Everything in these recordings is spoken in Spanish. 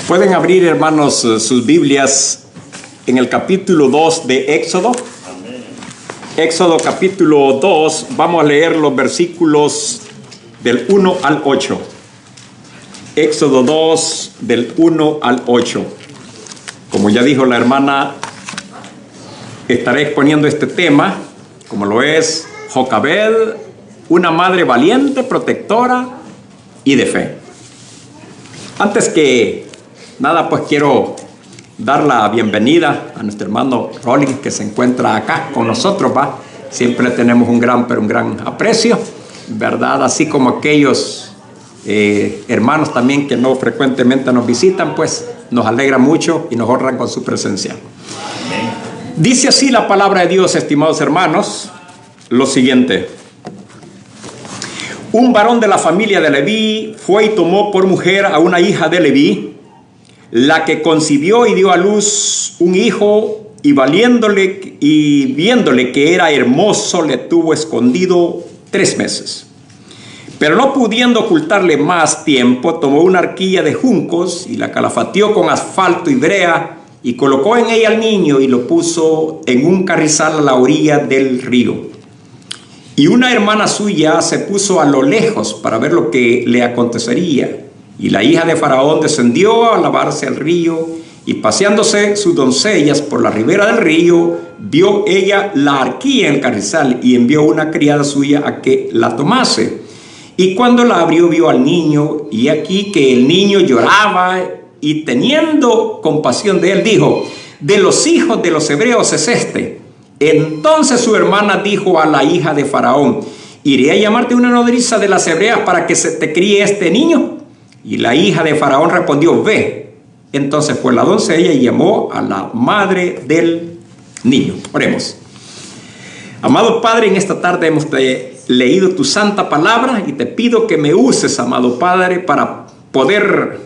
Pueden abrir, hermanos, sus Biblias en el capítulo 2 de Éxodo. Éxodo capítulo 2, vamos a leer los versículos del 1 al 8. Éxodo 2, del 1 al 8. Como ya dijo la hermana, estaré exponiendo este tema, como lo es Jocabed, una madre valiente, protectora y de fe. Antes que nada, pues quiero dar la bienvenida a nuestro hermano Rollins, que se encuentra acá con nosotros, ¿va? Siempre le tenemos un gran aprecio, ¿verdad? Así como aquellos hermanos también que no frecuentemente nos visitan, pues nos alegra mucho y nos honran con su presencia. Dice así la palabra de Dios, estimados hermanos, lo siguiente: un varón de la familia de Leví fue y tomó por mujer a una hija de Leví, la que concibió y dio a luz un hijo, y viéndole que era hermoso, le tuvo escondido 3 meses. Pero no pudiendo ocultarle más tiempo, tomó una arquilla de juncos y la calafateó con asfalto y brea, y colocó en ella al niño y lo puso en un carrizal a la orilla del río. Y una hermana suya se puso a lo lejos para ver lo que le acontecería. Y la hija de Faraón descendió a lavarse al río, y paseándose sus doncellas por la ribera del río, vio ella la arquilla en el carrizal, y envió una criada suya a que la tomase. Y cuando la abrió, vio al niño, y aquí que el niño lloraba, y teniendo compasión de él, dijo: de los hijos de los hebreos es este. Entonces su hermana dijo a la hija de Faraón: iré a llamarte una nodriza de las hebreas para que se te críe este niño. Y la hija de Faraón respondió: ve. Entonces fue la doncella y llamó a la madre del niño. Oremos. Amado Padre, en esta tarde hemos leído tu santa palabra y te pido que me uses, amado Padre, para poder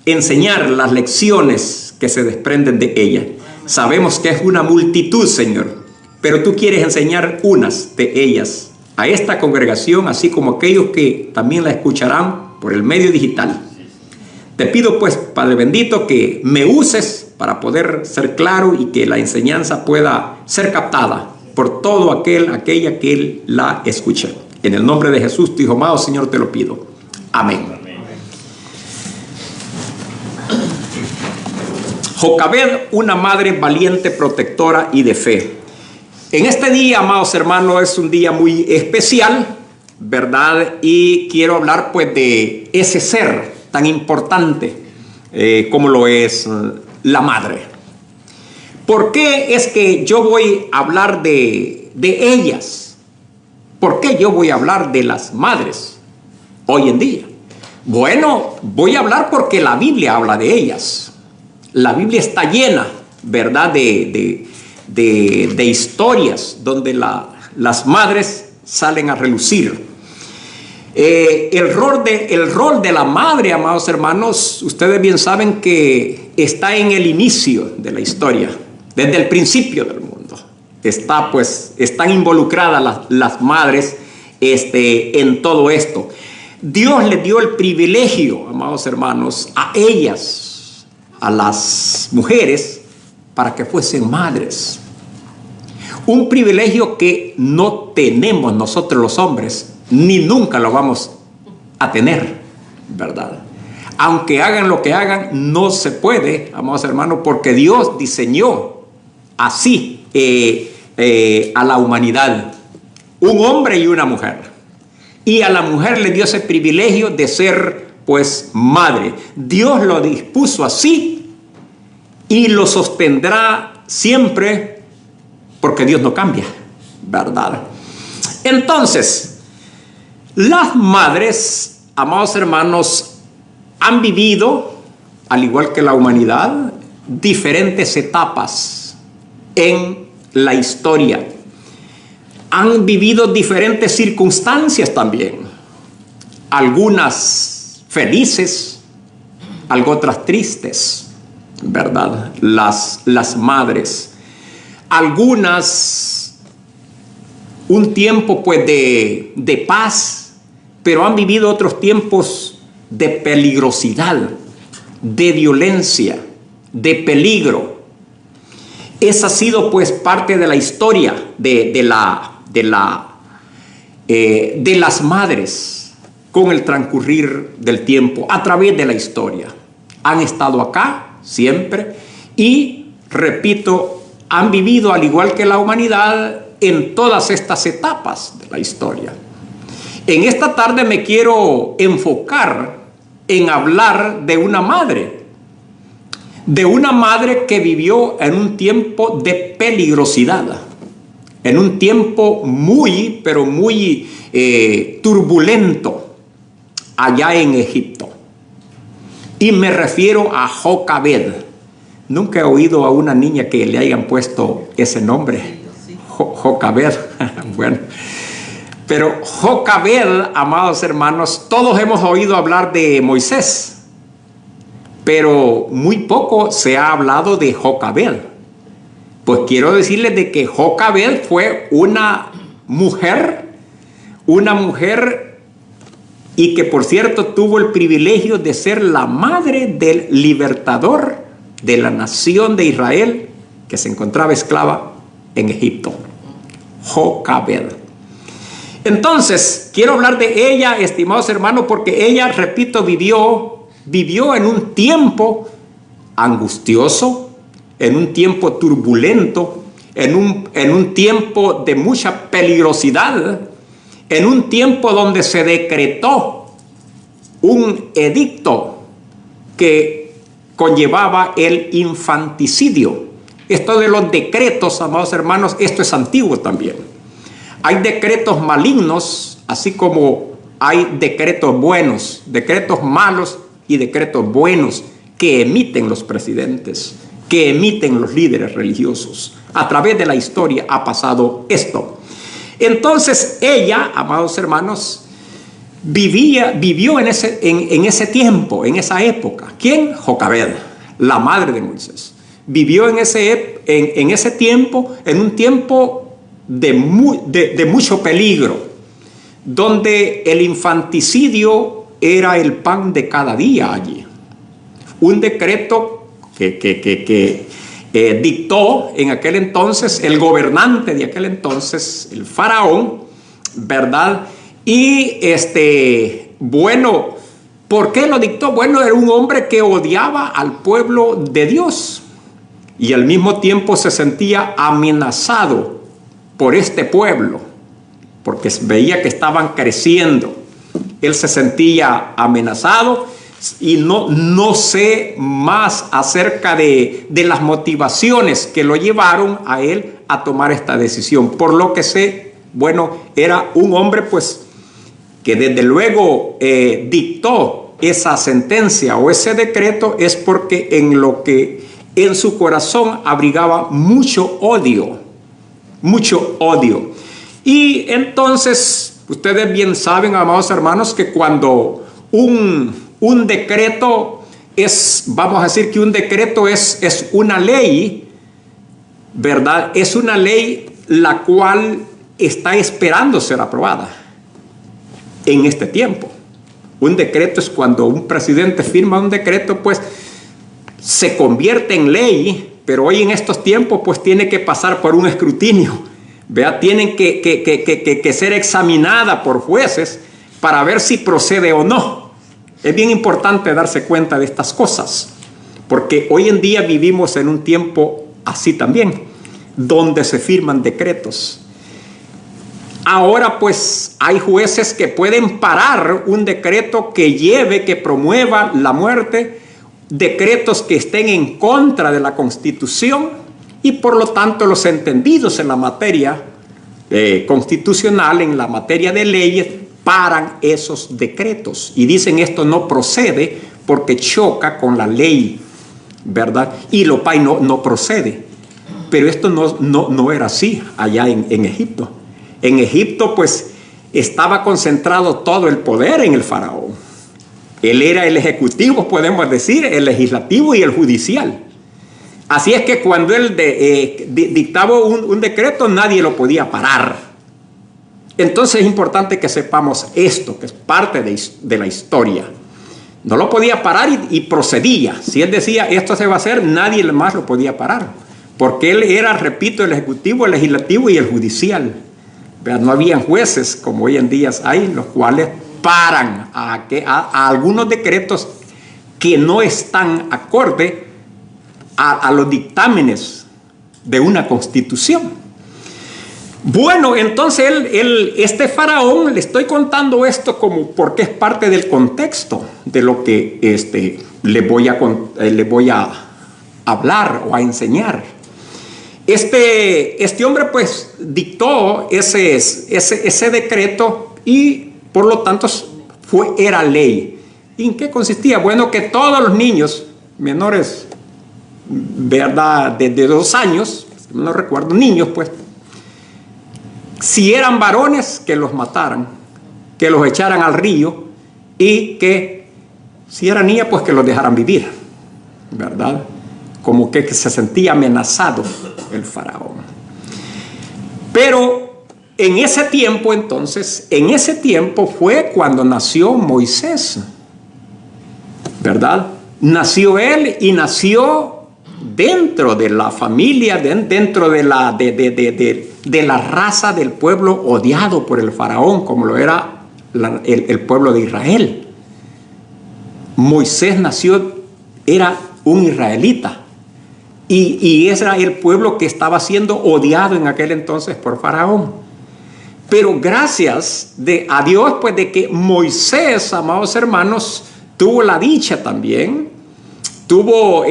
enseñar las lecciones que se desprenden de ella. Sabemos que es una multitud, Señor, pero tú quieres enseñar unas de ellas a esta congregación, así como aquellos que también la escucharán por el medio digital. Te pido pues, Padre bendito, que me uses para poder ser claro y que la enseñanza pueda ser captada por todo aquella que la escucha. En el nombre de Jesús, tu Hijo amado, Señor, te lo pido. Amén. Jocabed, una madre valiente, protectora y de fe. En este día, amados hermanos, es un día muy especial, ¿verdad? Y quiero hablar pues de ese ser tan importante como lo es la madre. ¿Por qué es que yo voy a hablar de ellas? ¿Por qué yo voy a hablar de las madres hoy en día? Bueno, voy a hablar porque la Biblia habla de ellas. La Biblia está llena, ¿verdad?, de historias donde las madres salen a relucir. El rol de la madre, amados hermanos, ustedes bien saben que está en el inicio de la historia, desde el principio del mundo. Están involucradas las madres en todo esto. Dios les dio el privilegio, amados hermanos, a ellas, a las mujeres, para que fuesen madres. Un privilegio que no tenemos nosotros los hombres, ni nunca lo vamos a tener, ¿verdad? Aunque hagan lo que hagan, no se puede, amados hermanos, porque Dios diseñó así a la humanidad, un hombre y una mujer. Y a la mujer le dio ese privilegio de ser, pues, madre. Dios lo dispuso así y lo sostendrá siempre, porque Dios no cambia, ¿verdad? Entonces, las madres, amados hermanos, han vivido, al igual que la humanidad, diferentes etapas en la historia. Han vivido diferentes circunstancias también. Algunas felices, algo otras tristes, ¿verdad? Las madres. Algunas un tiempo pues de paz, pero han vivido otros tiempos de peligrosidad, de violencia, de peligro. Esa ha sido pues parte de la historia de las madres con el transcurrir del tiempo, a través de la historia. Han estado acá siempre y, repito, han vivido al igual que la humanidad en todas estas etapas de la historia. En esta tarde me quiero enfocar en hablar de una madre que vivió en un tiempo de peligrosidad, en un tiempo muy, pero muy turbulento allá en Egipto. Y me refiero a Jocabed. Nunca he oído a una niña que le hayan puesto ese nombre, Jocabed. Bueno, pero Jocabed, amados hermanos, todos hemos oído hablar de Moisés, pero muy poco se ha hablado de Jocabed. Pues quiero decirles de que Jocabed fue una mujer y que por cierto tuvo el privilegio de ser la madre del libertador de la nación de Israel que se encontraba esclava en Egipto, Jocabed. Entonces, quiero hablar de ella, estimados hermanos, porque ella, repito, vivió en un tiempo angustioso, en un tiempo turbulento, en un tiempo de mucha peligrosidad, en un tiempo donde se decretó un edicto que conllevaba el infanticidio. Esto de los decretos, amados hermanos, esto es antiguo también. Hay decretos malignos, así como hay decretos buenos, decretos malos y decretos buenos que emiten los presidentes, que emiten los líderes religiosos. A través de la historia ha pasado esto. Entonces ella, amados hermanos, vivió en ese tiempo, en esa época. ¿Quién? Jocabed, la madre de Moisés. Vivió en ese tiempo, en un tiempo de mucho peligro, donde el infanticidio era el pan de cada día allí. Un decreto que dictó en aquel entonces el gobernante de aquel entonces, el faraón, ¿verdad? Y bueno, ¿por qué lo dictó? Bueno, era un hombre que odiaba al pueblo de Dios y al mismo tiempo se sentía amenazado por este pueblo, porque veía que estaban creciendo. Él se sentía amenazado y no sé más acerca de las motivaciones que lo llevaron a él a tomar esta decisión. Por lo que sé, bueno, era un hombre pues que desde luego dictó esa sentencia o ese decreto, es porque en su corazón abrigaba mucho odio. Y entonces, ustedes bien saben, amados hermanos, que cuando un decreto vamos a decir que un decreto es una ley, ¿verdad? Es una ley la cual está esperando ser aprobada en este tiempo. Un decreto es cuando un presidente firma un decreto, pues se convierte en ley, pero hoy en estos tiempos pues tiene que pasar por un escrutinio, ¿verdad? Tienen que ser examinada por jueces para ver si procede o no. Es bien importante darse cuenta de estas cosas, porque hoy en día vivimos en un tiempo así también, donde se firman decretos. Ahora pues hay jueces que pueden parar un decreto que promueva la muerte, decretos que estén en contra de la Constitución, y por lo tanto los entendidos en la materia constitucional, en la materia de leyes, paran esos decretos y dicen esto no procede porque choca con la ley, ¿verdad? Y lo PAI no procede. Pero esto no era así allá en Egipto. En Egipto pues estaba concentrado todo el poder en el faraón. Él era el ejecutivo, podemos decir, el legislativo y el judicial. Así es que cuando él dictaba un decreto, nadie lo podía parar. Entonces es importante que sepamos esto, que es parte de la historia. No lo podía parar y procedía. Si él decía esto se va a hacer, nadie más lo podía parar. Porque él era, repito, el ejecutivo, el legislativo y el judicial. No habían jueces como hoy en día hay, los cuales paran a algunos decretos que no están acorde a los dictámenes de una constitución. Bueno, entonces este faraón, le estoy contando esto como porque es parte del contexto de lo que le voy a hablar o a enseñar. Este hombre pues dictó ese decreto y por lo tanto era ley. ¿Y en qué consistía? Bueno, que todos los niños menores, ¿verdad?, de 2 años, no recuerdo, niños pues, si eran varones, que los mataran, que los echaran al río, y que si eran niñas, pues que los dejaran vivir, ¿verdad? Como que se sentía amenazado el faraón. Pero en ese tiempo entonces, fue cuando nació Moisés, ¿verdad? Nació él y nació dentro de la familia, dentro de la raza del pueblo odiado por el faraón, como lo era el pueblo de Israel. Moisés era un israelita. Y ese era el pueblo que estaba siendo odiado en aquel entonces por faraón. Pero gracias a Dios, pues, de que Moisés, amados hermanos, tuvo la dicha también, tuvo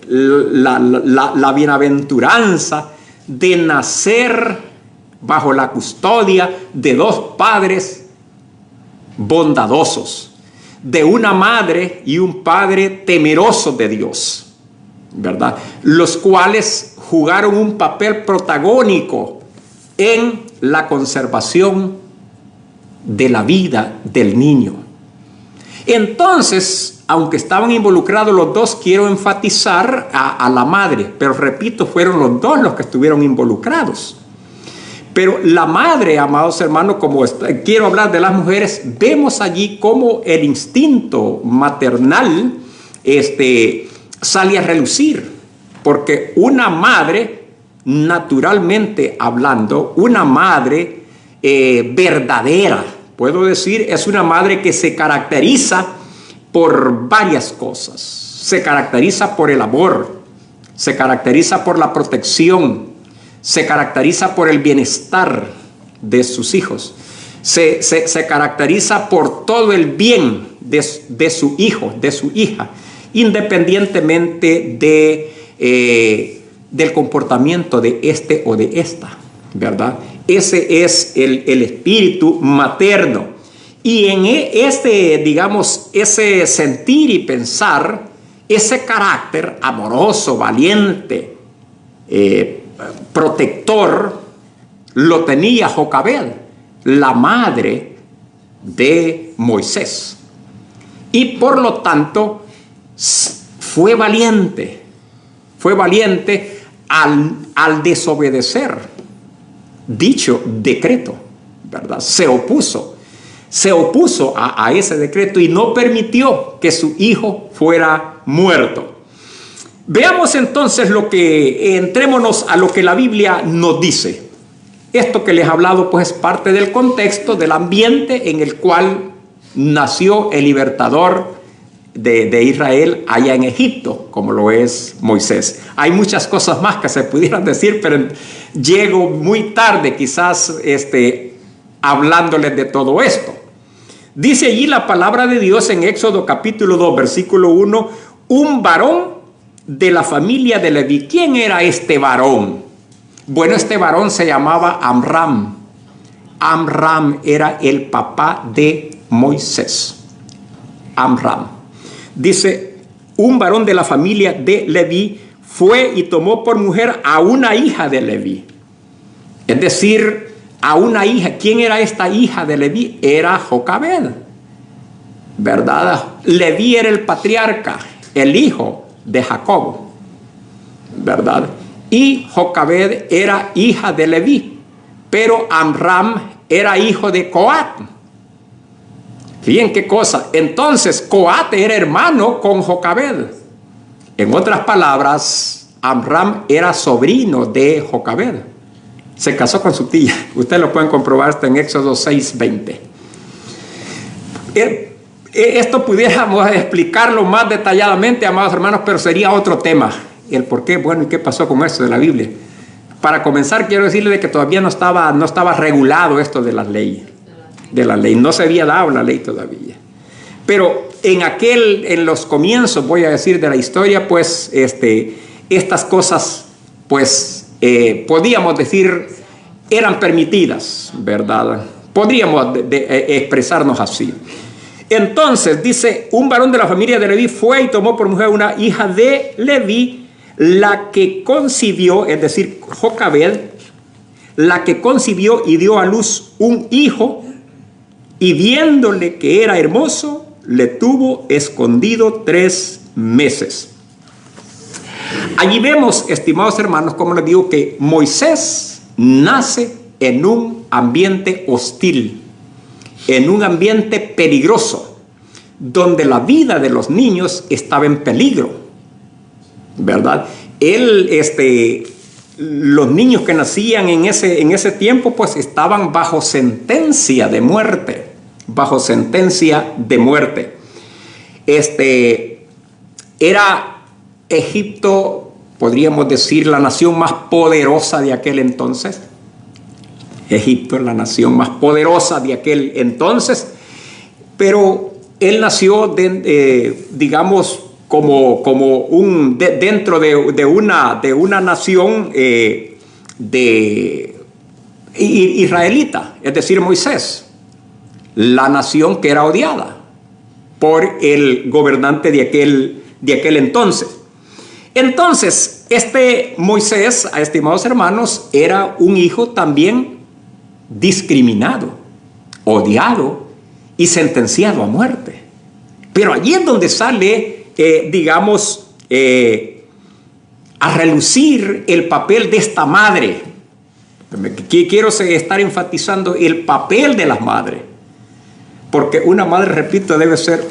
la bienaventuranza de nacer bajo la custodia de 2 padres bondadosos, de una madre y un padre temerosos de Dios, ¿verdad? Los cuales jugaron un papel protagónico en la conservación de la vida del niño. Entonces, aunque estaban involucrados los 2, quiero enfatizar a la madre, pero repito, fueron los 2 los que estuvieron involucrados. Pero la madre, amados hermanos, quiero hablar de las mujeres, vemos allí cómo el instinto maternal sale a relucir, porque una madre, naturalmente hablando, una madre verdadera, puedo decir, es una madre que se caracteriza por varias cosas. Se caracteriza por el amor, se caracteriza por la protección, se caracteriza por el bienestar de sus hijos, se caracteriza por todo el bien de su hijo, de su hija, independientemente del comportamiento de este o de esta, ¿verdad? Ese es el espíritu materno. Y en ese sentir y pensar, ese carácter amoroso, valiente, protector, lo tenía Jocabed, la madre de Moisés. Y por lo tanto, fue valiente al desobedecer dicho decreto, ¿verdad? Se opuso a ese decreto y no permitió que su hijo fuera muerto. Veamos entonces entrémonos a lo que la Biblia nos dice. Esto que les he hablado pues es parte del contexto, del ambiente en el cual nació el libertador de Israel allá en Egipto, como lo es Moisés. Hay muchas cosas más que se pudieran decir, pero llego muy tarde quizás hablándoles de todo esto. Dice allí la palabra de Dios en Éxodo capítulo 2, versículo 1, un varón de la familia de Leví. ¿Quién era este varón? Bueno, este varón se llamaba Amram. Amram era el papá de Moisés. Amram. Dice, un varón de la familia de Leví fue y tomó por mujer a una hija de Leví. Es decir, a una hija. ¿Quién era esta hija de Leví? Era Jocabed, ¿verdad? Leví era el patriarca, el hijo de Jacob, ¿verdad? Y Jocabed era hija de Leví, pero Amram era hijo de Coat. Fíjense qué cosa. Entonces, Coat era hermano con Jocabed. En otras palabras, Amram era sobrino de Jocabed. Se casó con su tía. Ustedes lo pueden comprobar hasta en Éxodo 6:20. Esto pudiéramos explicarlo más detalladamente, amados hermanos, pero sería otro tema. El por qué, bueno, y qué pasó con esto de la Biblia. Para comenzar, quiero decirle que todavía no estaba regulado esto de las leyes. De la ley. No se había dado la ley todavía. Pero en los comienzos, voy a decir, de la historia, pues, estas cosas, pues, podíamos decir, eran permitidas, ¿verdad? Podríamos expresarnos así. Entonces, dice, un varón de la familia de Leví fue y tomó por mujer una hija de Leví, la que concibió, es decir, Jocabed, la que concibió y dio a luz un hijo, y viéndole que era hermoso, le tuvo escondido 3 meses. Allí vemos, estimados hermanos, como les digo, que Moisés nace en un ambiente hostil, en un ambiente peligroso, donde la vida de los niños estaba en peligro, ¿verdad? Los niños que nacían en ese tiempo, pues estaban bajo sentencia de muerte, Era Egipto, podríamos decir, la nación más poderosa de aquel entonces. Egipto es la nación más poderosa de aquel entonces, pero él nació, digamos, como dentro de una nación israelita, es decir, Moisés, la nación que era odiada por el gobernante de aquel entonces. Entonces, Moisés, estimados hermanos, era un hijo también discriminado, odiado y sentenciado a muerte. Pero allí es donde sale, a relucir el papel de esta madre. Quiero estar enfatizando el papel de las madres, porque una madre, repito, debe ser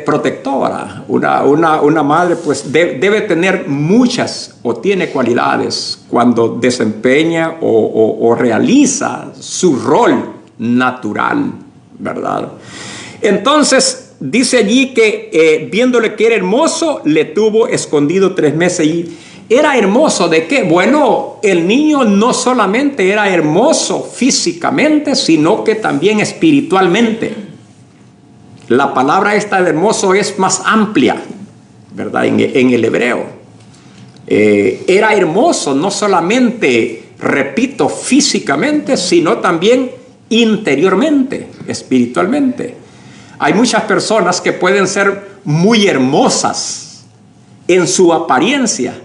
protectora. Una madre, pues, debe tener muchas o tiene cualidades cuando desempeña o realiza su rol natural, ¿verdad? Entonces, dice allí que viéndole que era hermoso, le tuvo escondido 3 meses. Y era hermoso ¿de qué? Bueno, el niño no solamente era hermoso físicamente, sino que también espiritualmente. La palabra esta de hermoso es más amplia, ¿verdad? En el hebreo. Era hermoso no solamente, repito, físicamente, sino también interiormente, espiritualmente. Hay muchas personas que pueden ser muy hermosas en su apariencia,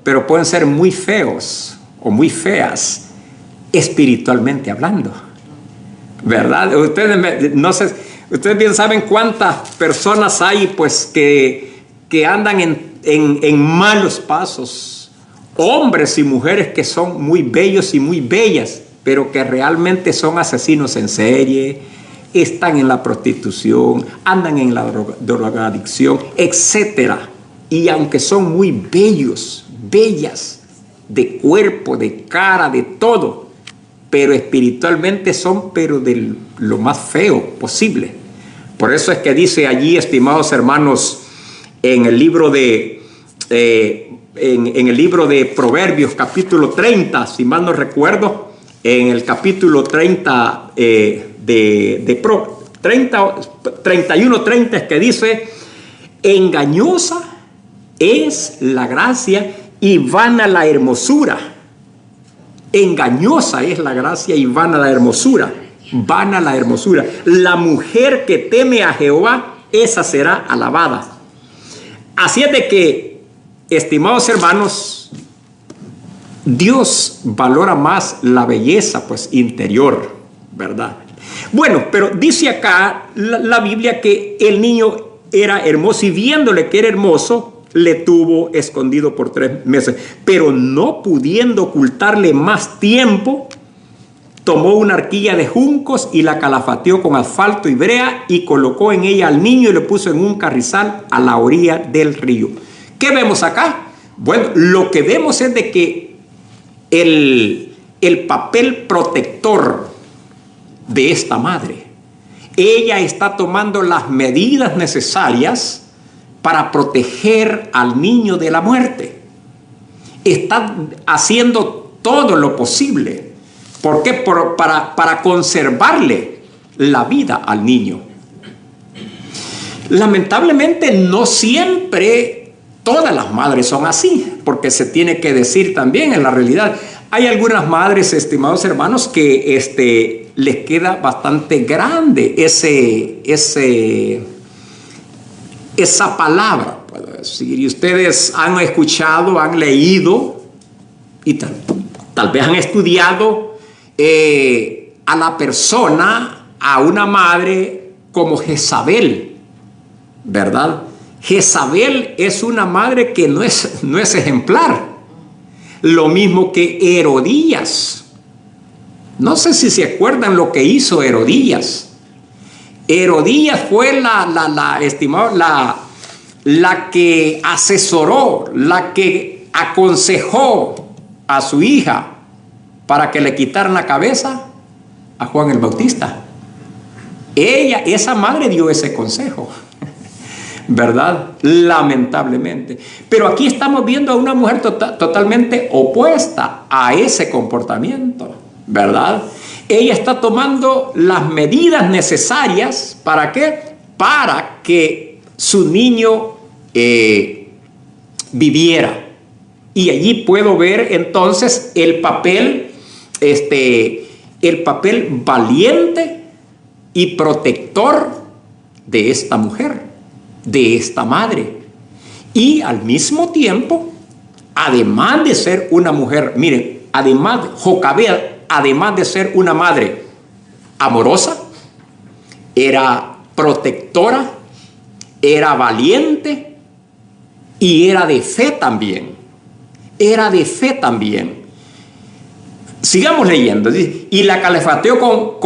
pero pueden ser muy feos o muy feas espiritualmente hablando, ¿verdad? Ustedes bien saben cuántas personas hay, pues, que andan en malos pasos, hombres y mujeres que son muy bellos y muy bellas, pero que realmente son asesinos en serie, están en la prostitución, andan en la drogadicción, etc. Y aunque son muy bellos, bellas, de cuerpo, de cara, de todo, pero espiritualmente son, pero de lo más feo posible. Por eso es que dice allí, estimados hermanos, en el libro de Proverbios, capítulo 30, si mal no recuerdo, en el capítulo 30 31:30 es que dice: engañosa es la gracia y vana la hermosura. Engañosa es la gracia y vana la hermosura. Vana la hermosura. La mujer que teme a Jehová, esa será alabada. Así es de que, estimados hermanos, Dios valora más la belleza, pues, interior, ¿verdad? Bueno, pero dice acá la Biblia que el niño era hermoso, y viéndole que era hermoso, le tuvo escondido por 3 meses. Pero no pudiendo ocultarle más tiempo, tomó una arquilla de juncos y la calafateó con asfalto y brea y colocó en ella al niño y lo puso en un carrizal a la orilla del río. ¿Qué vemos acá? Bueno, lo que vemos es de que el papel protector de esta madre, ella está tomando las medidas necesarias para proteger al niño de la muerte. Está haciendo todo lo posible. ¿Por qué? Para conservarle la vida al niño. Lamentablemente no siempre todas las madres son así, porque se tiene que decir también en la realidad. Hay algunas madres, estimados hermanos, que les queda bastante grande esa palabra, puedo decir. Y ustedes han escuchado, han leído y tal vez han estudiado a la persona, a una madre como Jezabel, ¿verdad? Jezabel es una madre que no es ejemplar. Lo mismo que Herodías. No sé si se acuerdan lo que hizo Herodías. Herodías fue la que asesoró, la que aconsejó a su hija para que le quitaran la cabeza a Juan el Bautista. Esa madre dio ese consejo, ¿verdad? Lamentablemente. Pero aquí estamos viendo a una mujer totalmente opuesta a ese comportamiento, ¿verdad? Ella está tomando las medidas necesarias, ¿para qué? Para que su niño viviera. Y allí puedo ver entonces el papel valiente y protector de esta mujer, de esta madre. Y al mismo tiempo, además de ser una mujer, miren, Jocabed, además de ser una madre amorosa, era protectora, era valiente y era de fe también. Era de fe también. Sigamos leyendo. Y la calafateó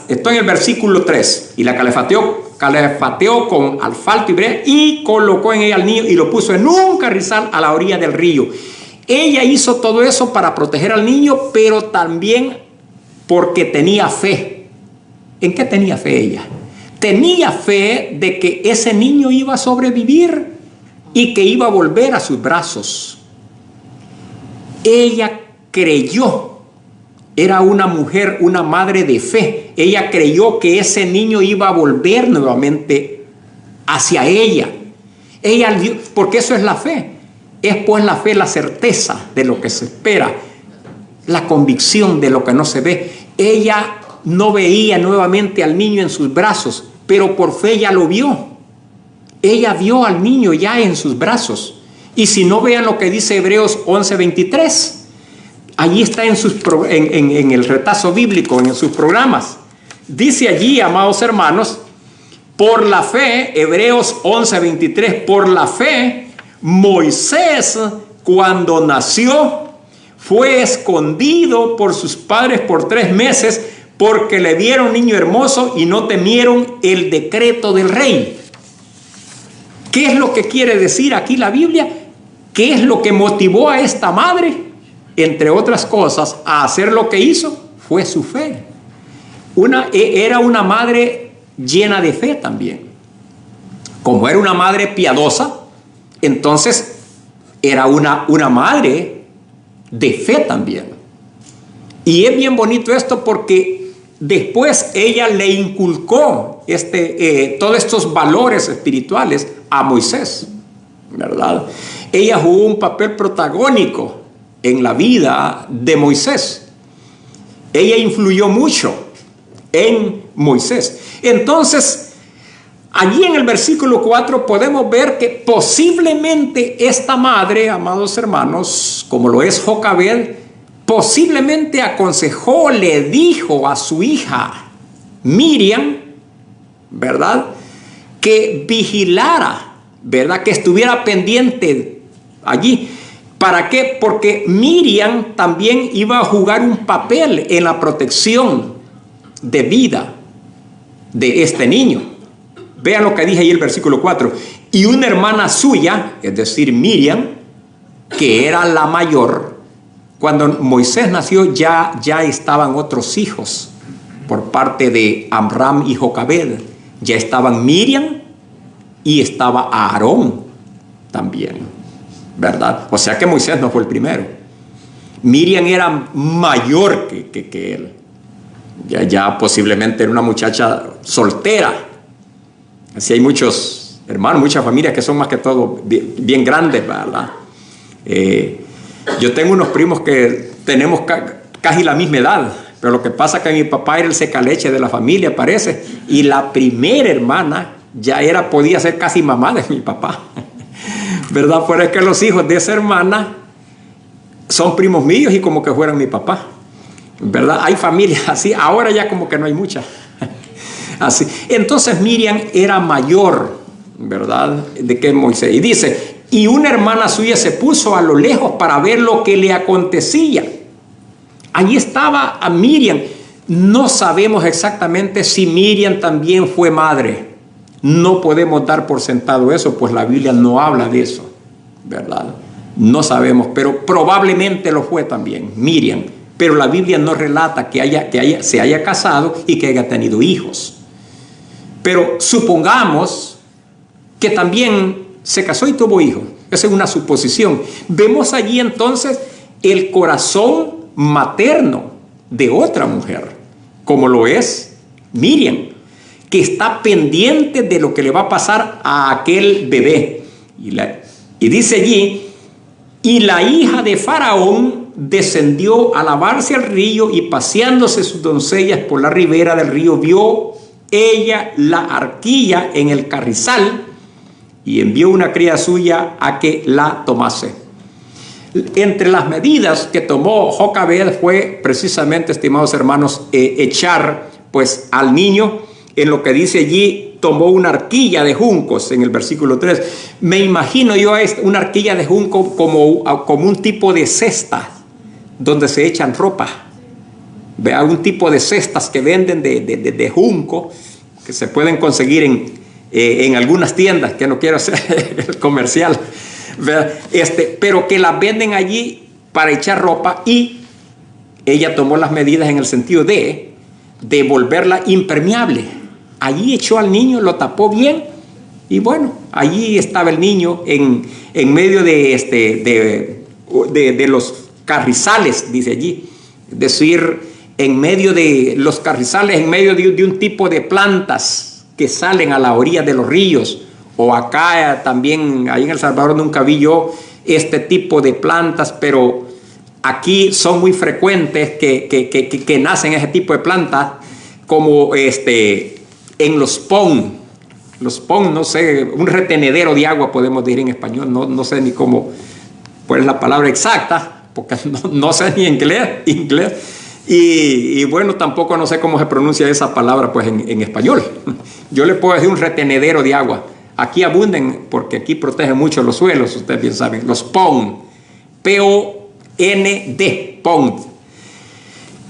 estoy en el versículo 3. Y la calafateó con asfalto y brea y colocó en ella al niño y lo puso en un carrizal a la orilla del río. Ella hizo todo eso para proteger al niño, pero también porque tenía fe. ¿En qué tenía fe ella? Tenía fe de que ese niño iba a sobrevivir y que iba a volver a sus brazos. Ella creyó. Era una mujer, una madre de fe. Ella creyó que ese niño iba a volver nuevamente hacia ella. Porque eso es la fe. Es pues la fe, la certeza de lo que se espera, la convicción de lo que no se ve. Ella no veía nuevamente al niño en sus brazos, pero por fe ya lo vio. Ella vio al niño ya en sus brazos. Y si no, vean lo que dice Hebreos 11:23. Allí está en el retazo bíblico, en sus programas. Dice allí, amados hermanos, por la fe, Hebreos 11:23, por la fe, Moisés, cuando nació, fue escondido por sus padres por 3 meses, porque le vieron niño hermoso y no temieron el decreto del rey. ¿Qué es lo que quiere decir aquí la Biblia? ¿Qué es lo que motivó a esta madre? Entre otras cosas, a hacer lo que hizo, fue su fe. Era una madre llena de fe también. Como era una madre piadosa, entonces era una madre de fe también. Y es bien bonito esto porque después ella le inculcó todos estos valores espirituales a Moisés, ¿verdad? Ella jugó un papel protagónico en la vida de Moisés. Ella influyó mucho en Moisés. Entonces, allí en el versículo 4 podemos ver que posiblemente esta madre, amados hermanos, como lo es Jocabed, posiblemente aconsejó, le dijo a su hija Miriam, ¿verdad?, que vigilara, ¿verdad?, que estuviera pendiente allí, ¿Para qué? Porque Miriam también iba a jugar un papel en la protección de vida de este niño. Vean lo que dije ahí el versículo 4. Y una hermana suya, es decir, Miriam, que era la mayor, cuando Moisés nació ya estaban otros hijos por parte de Amram y Jocabed. Ya estaban Miriam y estaba Aarón también, ¿verdad? O sea que Moisés no fue el primero. Miriam era mayor que él. Ya posiblemente era una muchacha soltera. Así hay muchos hermanos, muchas familias que son más que todo bien grandes, ¿verdad? Yo tengo unos primos que tenemos casi la misma edad, pero lo que pasa es que mi papá era el secaleche de la familia, parece, y la primera hermana podía ser casi mamá de mi papá, ¿verdad? Pero es que los hijos de esa hermana son primos míos y como que fueran mi papá, ¿verdad? Hay familias así, ahora ya como que no hay muchas. Así. Entonces Miriam era mayor, ¿verdad?, de que Moisés. Y dice, y una hermana suya se puso a lo lejos para ver lo que le acontecía. Allí estaba a Miriam. No sabemos exactamente si Miriam también fue madre. No podemos dar por sentado eso, pues la Biblia no habla de eso, ¿verdad? No sabemos, pero probablemente lo fue también, Miriam. Pero la Biblia no relata que se haya casado y que haya tenido hijos. Pero supongamos que también se casó y tuvo hijos. Esa es una suposición. Vemos allí entonces el corazón materno de otra mujer, como lo es Miriam, que está pendiente de lo que le va a pasar a aquel bebé. Y dice allí, y la hija de Faraón descendió a lavarse al río y paseándose sus doncellas por la ribera del río, vio ella la arquilla en el carrizal y envió una criada suya a que la tomase. Entre las medidas que tomó Jocabed fue precisamente, estimados hermanos, echar pues al niño, en lo que dice allí, tomó una arquilla de juncos en el versículo 3. Me imagino yo una arquilla de junco como un tipo de cesta donde se echan ropa. Vea, un tipo de cestas que venden de junco, que se pueden conseguir en algunas tiendas, que no quiero hacer el comercial, pero que las venden allí para echar ropa, y ella tomó las medidas en el sentido de volverla impermeable. Allí echó al niño, lo tapó bien, y bueno, allí estaba el niño en medio de los carrizales, dice allí, es decir, en medio de los carrizales, en medio de un tipo de plantas que salen a la orilla de los ríos, o acá también, ahí en El Salvador nunca vi yo este tipo de plantas, pero aquí son muy frecuentes que nacen ese tipo de plantas, como en los pon, no sé, un retenedero de agua podemos decir en español, no sé ni cómo, cuál es la palabra exacta, porque no sé ni inglés. Y bueno, tampoco no sé cómo se pronuncia esa palabra pues en español. Yo le puedo decir un retenedero de agua. Aquí abunden porque aquí protegen mucho los suelos, ustedes bien saben, los pond, P-O-N-D, pond.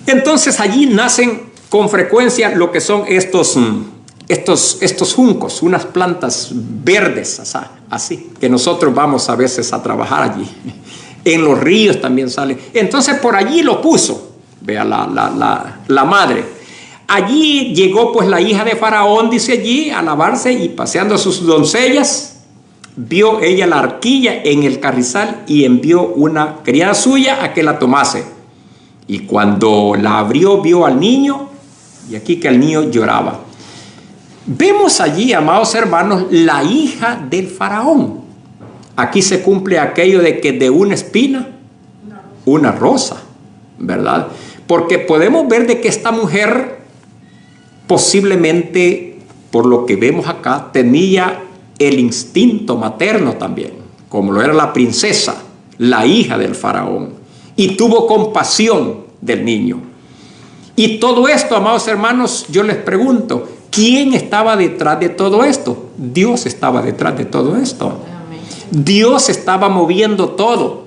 Entonces allí nacen con frecuencia lo que son estos juncos, unas plantas verdes, así, que nosotros vamos a veces a trabajar allí. En los ríos también salen. Entonces por allí lo puso. Vea la madre. Allí llegó pues la hija de Faraón, dice allí, a lavarse y paseando a sus doncellas, vio ella la arquilla en el carrizal y envió una criada suya a que la tomase. Y cuando la abrió, vio al niño, y aquí que el niño lloraba. Vemos allí, amados hermanos, la hija del Faraón. Aquí se cumple aquello de que de una espina, una rosa, ¿verdad? Porque podemos ver de que esta mujer posiblemente, por lo que vemos acá, tenía el instinto materno también, como lo era la princesa, la hija del Faraón, y tuvo compasión del niño. Y todo esto, amados hermanos, yo les pregunto, ¿quién estaba detrás de todo esto? Dios estaba detrás de todo esto. Dios estaba moviendo todo.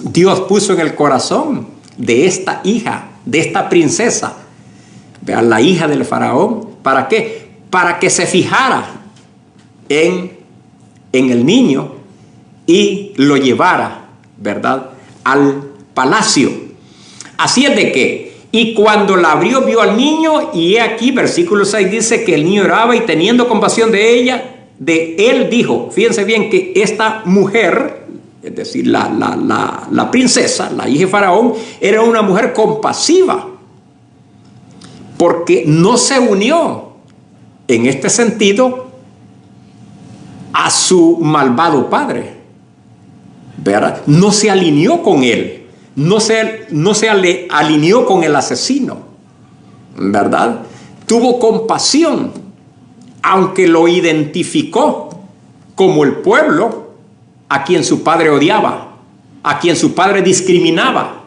Dios puso en el corazón de esta hija, de esta princesa, vean, la hija del faraón. ¿Para qué? Para que se fijara en el niño y lo llevara, ¿verdad?, al palacio. Así es de que, y cuando la abrió, vio al niño, y he aquí, versículo 6 dice que el niño oraba, y teniendo compasión de ella, de él dijo, fíjense bien que esta mujer, es decir, la princesa, la hija de Faraón, era una mujer compasiva, porque no se unió en este sentido a su malvado padre, ¿verdad? No se alineó con él, no se alineó con el asesino, ¿verdad? Tuvo compasión, aunque lo identificó como el pueblo a quien su padre odiaba, a quien su padre discriminaba.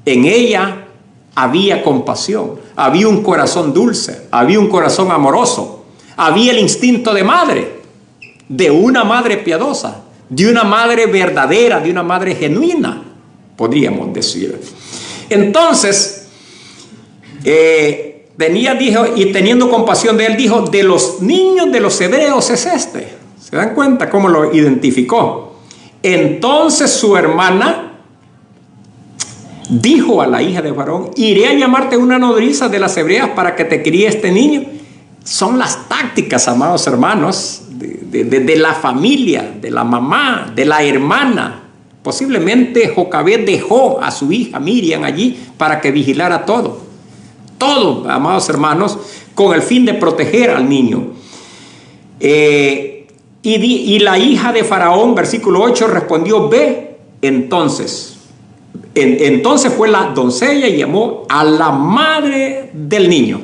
En ella había compasión, había un corazón dulce, había un corazón amoroso, había el instinto de madre, de una madre piadosa, de una madre verdadera, de una madre genuina, podríamos decir. Entonces, dijo, y teniendo compasión de él, dijo, de los niños de los hebreos es este. ¿Se dan cuenta cómo lo identificó? Entonces su hermana dijo a la hija de Faraón, iré a llamarte una nodriza de las hebreas para que te críe este niño. Son las tácticas, amados hermanos, de la familia, de la mamá, de la hermana. Posiblemente Jocabed dejó a su hija Miriam allí para que vigilara todo, amados hermanos, con el fin de proteger al niño. Y la hija de Faraón, versículo 8, respondió, ve. Entonces fue la doncella y llamó a la madre del niño.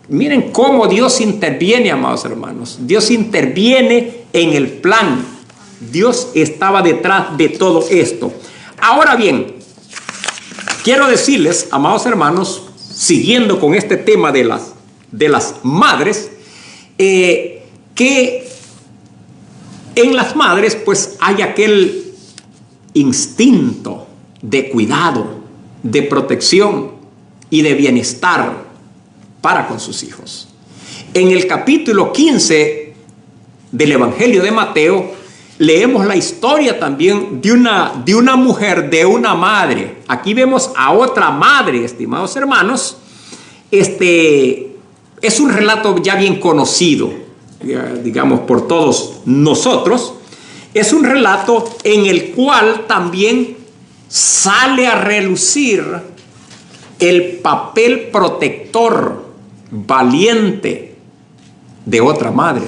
Miren cómo Dios interviene, amados hermanos. Dios interviene en el plan. Dios estaba detrás de todo esto. Ahora bien, quiero decirles, amados hermanos, siguiendo con este tema de las madres, que en las madres pues hay aquel instinto de cuidado, de protección y de bienestar para con sus hijos. En el capítulo 15 del Evangelio de Mateo leemos la historia también de una mujer, de una madre. Aquí vemos a otra madre, estimados hermanos. Es un relato ya bien conocido, digamos, por todos nosotros. Es un relato en el cual también sale a relucir el papel protector, valiente de otra madre.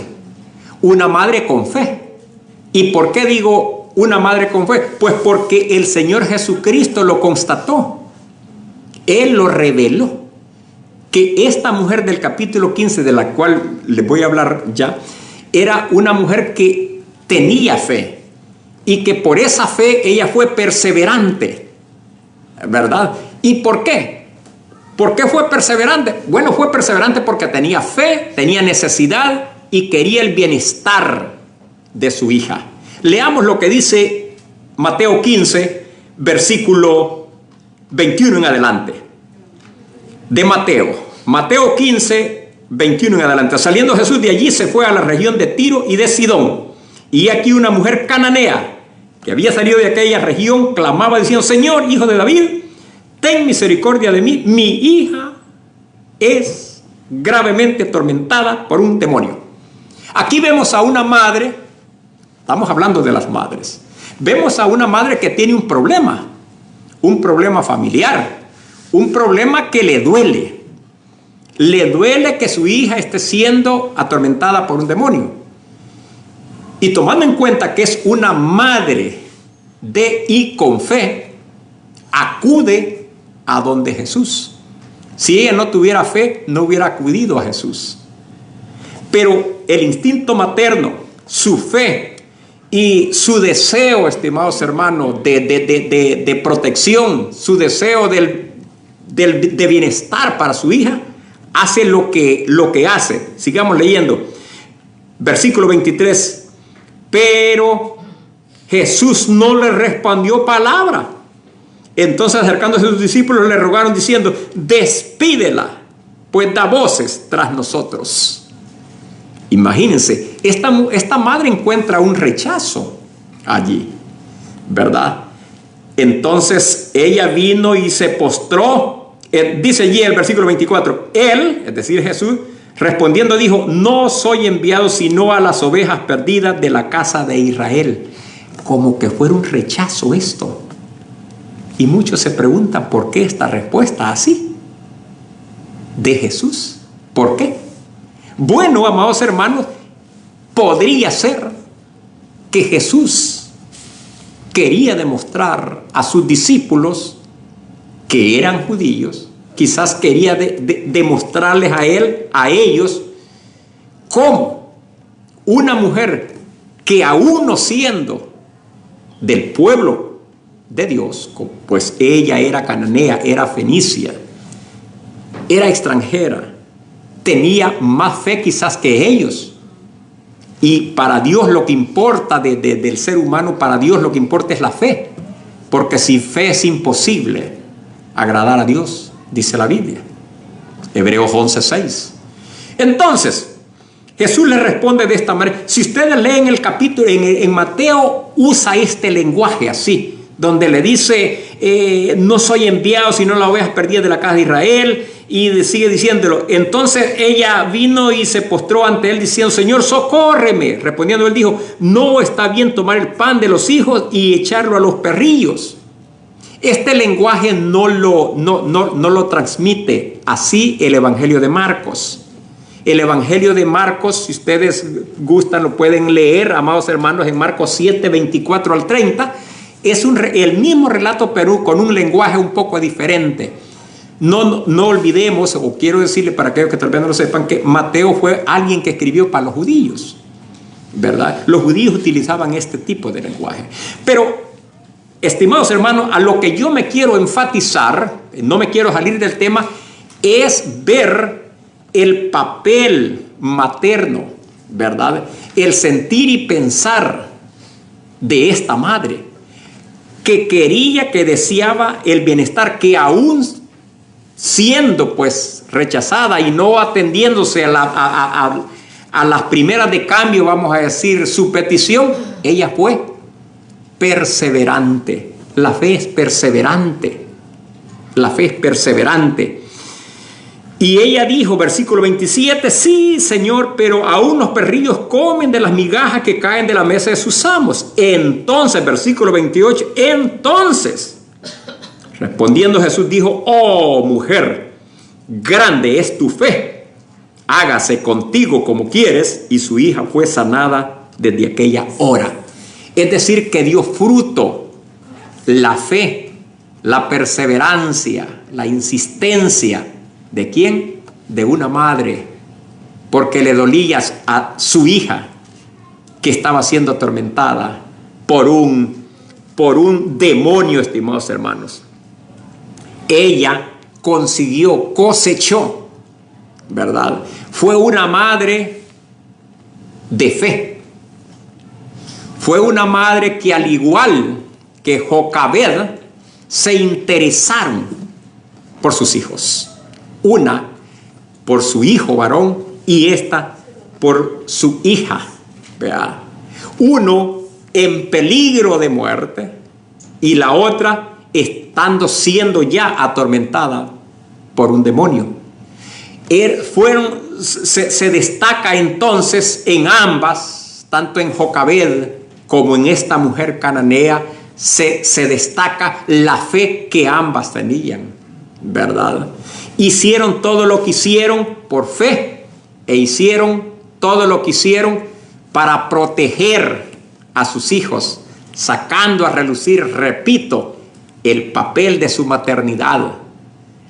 Una madre con fe. ¿Y por qué digo una madre con fe? Pues porque el Señor Jesucristo lo constató. Él lo reveló. Que esta mujer del capítulo 15, de la cual les voy a hablar ya, era una mujer que tenía fe. Y que por esa fe ella fue perseverante. ¿Verdad? ¿Y por qué? ¿Por qué fue perseverante? Bueno, fue perseverante porque tenía fe, tenía necesidad y quería el bienestar de su hija. Leamos lo que dice Mateo 15, versículo 21 en adelante. De Mateo 15, 21 en adelante. Saliendo Jesús de allí, se fue a la región de Tiro y de Sidón. Y aquí una mujer cananea que había salido de aquella región clamaba diciendo, Señor, hijo de David, ten misericordia de mí, mi hija es gravemente atormentada por un demonio. Aquí vemos a una madre, estamos hablando de las madres, vemos a una madre que tiene un problema familiar, un problema que le duele que su hija esté siendo atormentada por un demonio. Y tomando en cuenta que es una madre y con fe, acude a donde Jesús. Si ella no tuviera fe, no hubiera acudido a Jesús. Pero el instinto materno, su fe y su deseo, estimados hermanos, de protección, su deseo de bienestar para su hija, hace lo que hace. Sigamos leyendo. Versículo 23. Pero Jesús no le respondió palabra. Entonces, acercándose a sus discípulos, le rogaron diciendo: despídela, pues da voces tras nosotros. Imagínense, esta madre encuentra un rechazo allí, ¿verdad? Entonces ella vino y se postró. Dice allí el versículo 24: él, es decir Jesús, respondiendo dijo: no soy enviado sino a las ovejas perdidas de la casa de Israel. Como que fuera un rechazo esto. Y muchos se preguntan por qué esta respuesta así de Jesús. ¿Por qué? Bueno, amados hermanos, podría ser que Jesús quería demostrar a sus discípulos que eran judíos. Quizás quería demostrarles a ellos cómo una mujer que aún no siendo del pueblo de Dios, pues ella era cananea, era fenicia, era extranjera, tenía más fe quizás que ellos. Y para Dios lo que importa del ser humano, para Dios lo que importa es la fe, porque sin fe es imposible agradar a Dios, dice la Biblia, Hebreos 11:6. Entonces Jesús le responde de esta manera. Si ustedes leen el capítulo en Mateo, usa este lenguaje así, donde le dice: no soy enviado sino las ovejas perdidas de la casa de Israel, y sigue diciéndolo. Entonces ella vino y se postró ante él diciendo: Señor, socórreme. Respondiendo él dijo: no está bien tomar el pan de los hijos y echarlo a los perrillos. Este lenguaje no lo transmite así el Evangelio de Marcos. El Evangelio de Marcos, si ustedes gustan, lo pueden leer, amados hermanos, en Marcos 7, 24 al 30. Es el mismo relato, pero con un lenguaje un poco diferente. No olvidemos, o quiero decirle para aquellos que tal vez no lo sepan, que Mateo fue alguien que escribió para los judíos, ¿verdad? Los judíos utilizaban este tipo de lenguaje. Pero, estimados hermanos, a lo que yo me quiero enfatizar, no me quiero salir del tema, es ver el papel materno, ¿verdad? El sentir y pensar de esta madre, que quería, que deseaba el bienestar, que aún siendo pues rechazada y no atendiéndose a las primeras de cambio, vamos a decir, su petición, ella fue perseverante. La fe es perseverante. La fe es perseverante. Y ella dijo, versículo 27, sí, Señor, pero aún los perrillos comen de las migajas que caen de la mesa de sus amos. Entonces, versículo 28, entonces, respondiendo Jesús dijo: oh mujer, grande es tu fe, hágase contigo como quieres. Y su hija fue sanada desde aquella hora. Es decir, que dio fruto la fe, la perseverancia, la insistencia. ¿De quién? De una madre, porque le dolía a su hija que estaba siendo atormentada por un demonio, estimados hermanos. Ella consiguió, cosechó, ¿verdad? Fue una madre de fe. Fue una madre que, al igual que Jocabed, se interesaron por sus hijos. Una por su hijo varón y esta por su hija. ¿Verdad? Uno en peligro de muerte y la otra siendo ya atormentada por un demonio. Se destaca entonces en ambas, tanto en Jocabed como en esta mujer cananea, se destaca la fe que ambas tenían, ¿verdad? Hicieron todo lo que hicieron por fe e hicieron todo lo que hicieron para proteger a sus hijos, sacando a relucir, repito, el papel de su maternidad.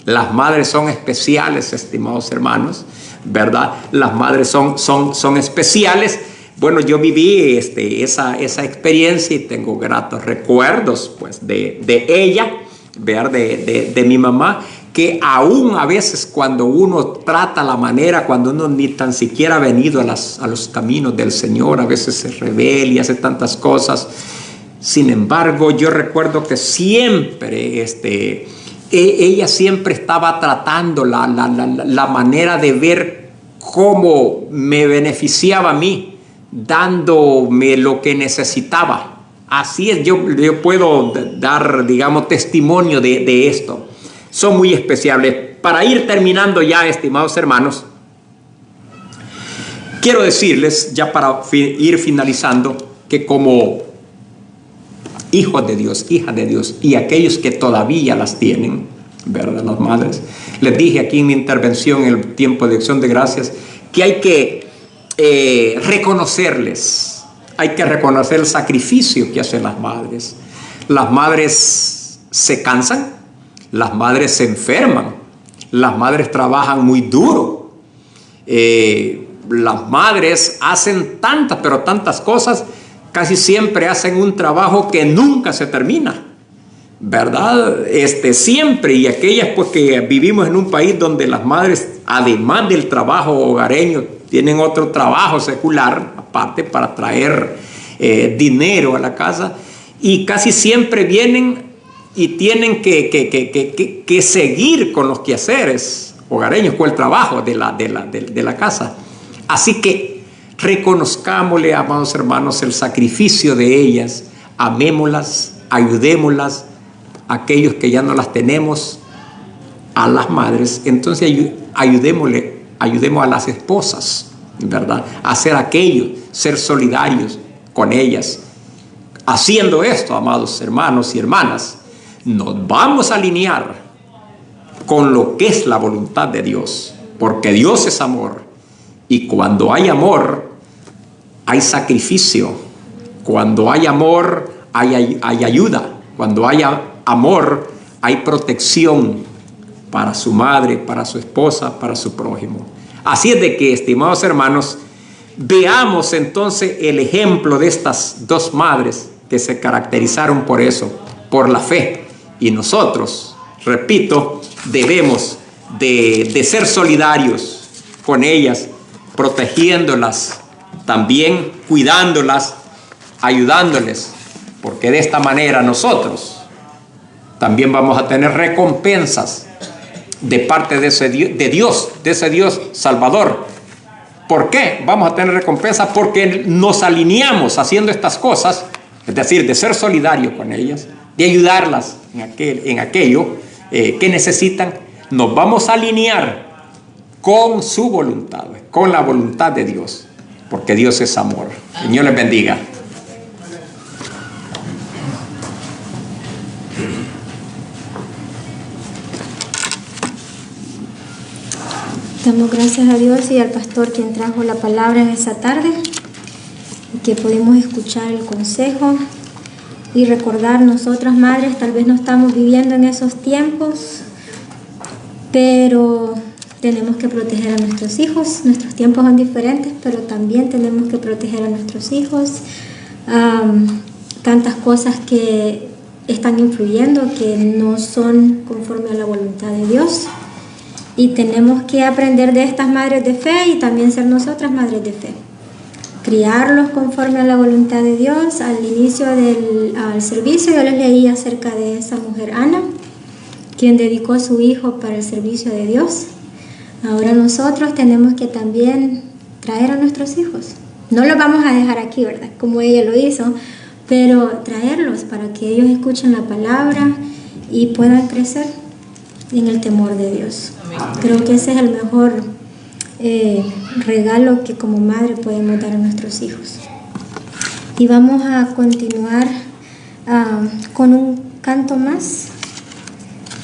Las madres son especiales, estimados hermanos, ¿verdad? Las madres son especiales. Bueno, yo viví esa experiencia y tengo gratos recuerdos pues, de ella, ¿verdad? De mi mamá, que aún a veces cuando uno trata la manera, cuando uno ni tan siquiera ha venido a los caminos del Señor, a veces se rebela y hace tantas cosas, Sin embargo, yo recuerdo que siempre, ella siempre estaba tratando la manera de ver cómo me beneficiaba a mí, dándome lo que necesitaba. Así es, yo puedo dar, digamos, testimonio de esto. Son muy especiales. Para ir terminando ya, estimados hermanos, quiero decirles, ya para ir finalizando, que como hijos de Dios, hijas de Dios, y aquellos que todavía las tienen, ¿verdad? Las madres. Les dije aquí en mi intervención en el tiempo de acción de gracias que hay que reconocerles, hay que reconocer el sacrificio que hacen las madres. Las madres se cansan, las madres se enferman, las madres trabajan muy duro. Las madres hacen tantas, pero tantas cosas, casi siempre hacen un trabajo que nunca se termina, ¿verdad? Siempre, y aquellas pues que vivimos en un país donde las madres, además del trabajo hogareño, tienen otro trabajo secular, aparte, para traer dinero a la casa, y casi siempre vienen y tienen que seguir con los quehaceres hogareños, con el trabajo de la casa. Así que reconozcámosle, amados hermanos, el sacrificio de ellas, amémoslas, ayudémoslas, aquellos que ya no las tenemos, a las madres. Entonces ayudemos a las esposas, ¿verdad? A hacer aquello, ser solidarios con ellas. Haciendo esto, amados hermanos y hermanas, nos vamos a alinear con lo que es la voluntad de Dios, porque Dios es amor, y cuando hay amor hay sacrificio, cuando hay amor hay ayuda, cuando hay amor hay protección para su madre, para su esposa, para su prójimo. Así es de que, estimados hermanos, veamos entonces el ejemplo de estas dos madres que se caracterizaron por eso, por la fe. Y nosotros, repito, debemos de ser solidarios con ellas, protegiéndolas, también cuidándolas, ayudándoles, porque de esta manera nosotros también vamos a tener recompensas de parte de ese Dios, de ese Dios Salvador. ¿Por qué vamos a tener recompensas? Porque nos alineamos haciendo estas cosas, es decir, de ser solidarios con ellas, de ayudarlas en aquello que necesitan. Nos vamos a alinear con su voluntad, con la voluntad de Dios, porque Dios es amor. Señor les bendiga. Damos gracias a Dios y al pastor quien trajo la palabra en esta tarde, y que pudimos escuchar el consejo y recordar. Nosotras madres tal vez no estamos viviendo en esos tiempos, pero tenemos que proteger a nuestros hijos. Nuestros tiempos son diferentes, pero también tenemos que proteger a nuestros hijos. Tantas cosas que están influyendo que no son conforme a la voluntad de Dios. Y tenemos que aprender de estas madres de fe y también ser nosotras madres de fe. Criarlos conforme a la voluntad de Dios. Al inicio al servicio yo les leí acerca de esa mujer Ana, quien dedicó a su hijo para el servicio de Dios. Ahora nosotros tenemos que también traer a nuestros hijos. No los vamos a dejar aquí, ¿verdad? Como ella lo hizo, pero traerlos para que ellos escuchen la palabra y puedan crecer en el temor de Dios. Creo que ese es el mejor regalo que como madre podemos dar a nuestros hijos. Y vamos a continuar con un canto más,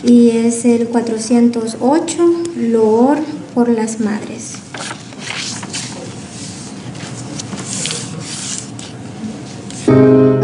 y es el 408, Loor por las Madres. Jesús.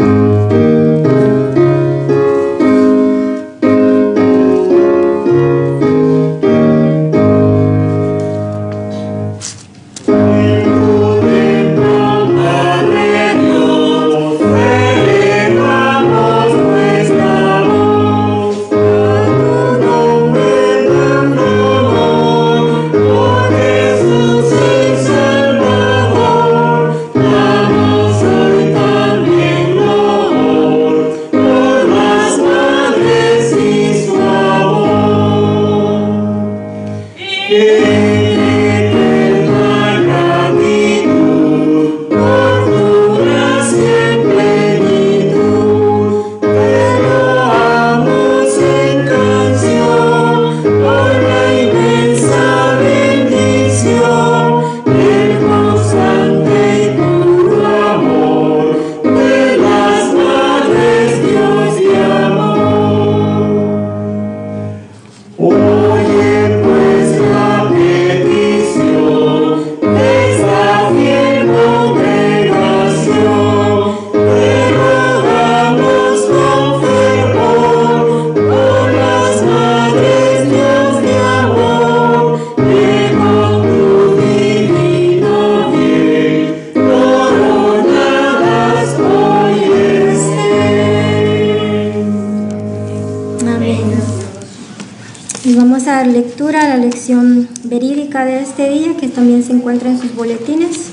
dar lectura a la lección verídica de este día, que también se encuentra en sus boletines,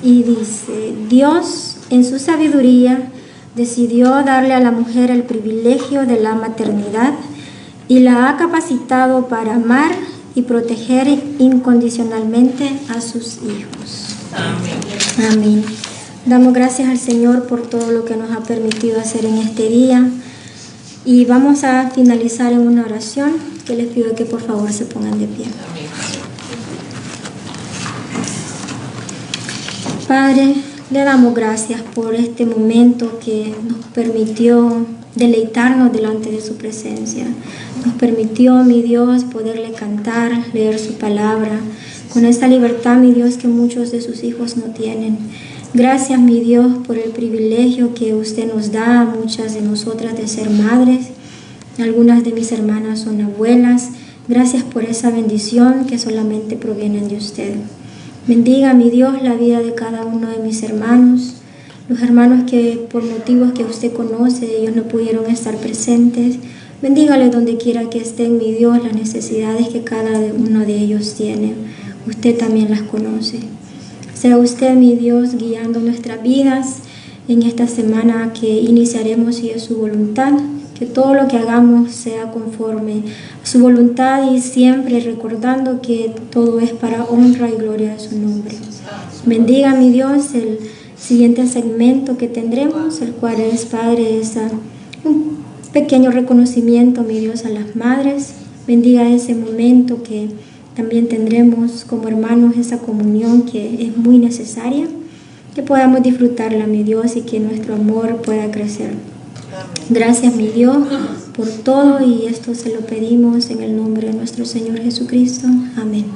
y dice: Dios, en su sabiduría, decidió darle a la mujer el privilegio de la maternidad y la ha capacitado para amar y proteger incondicionalmente a sus hijos. Amén. Amén. Damos gracias al Señor por todo lo que nos ha permitido hacer en este día. Y vamos a finalizar en una oración que les pido que por favor se pongan de pie. Padre, le damos gracias por este momento que nos permitió deleitarnos delante de su presencia. Nos permitió, mi Dios, poderle cantar, leer su palabra, con esta libertad, mi Dios, que muchos de sus hijos no tienen. Gracias, mi Dios, por el privilegio que usted nos da a muchas de nosotras de ser madres. Algunas de mis hermanas son abuelas. Gracias por esa bendición que solamente proviene de usted. Bendiga, mi Dios, la vida de cada uno de mis hermanos. Los hermanos que por motivos que usted conoce, ellos no pudieron estar presentes. Bendígale donde quiera que estén, mi Dios, las necesidades que cada uno de ellos tiene. Usted también las conoce. Sea usted, mi Dios, guiando nuestras vidas en esta semana que iniciaremos, si es su voluntad. Que todo lo que hagamos sea conforme a su voluntad y siempre recordando que todo es para honra y gloria de su nombre. Bendiga, mi Dios, el siguiente segmento que tendremos, el cual es, Padre, un pequeño reconocimiento, mi Dios, a las madres. Bendiga ese momento que también tendremos como hermanos, esa comunión que es muy necesaria, que podamos disfrutarla, mi Dios, y que nuestro amor pueda crecer. Gracias, mi Dios, por todo, y esto se lo pedimos en el nombre de nuestro Señor Jesucristo. Amén.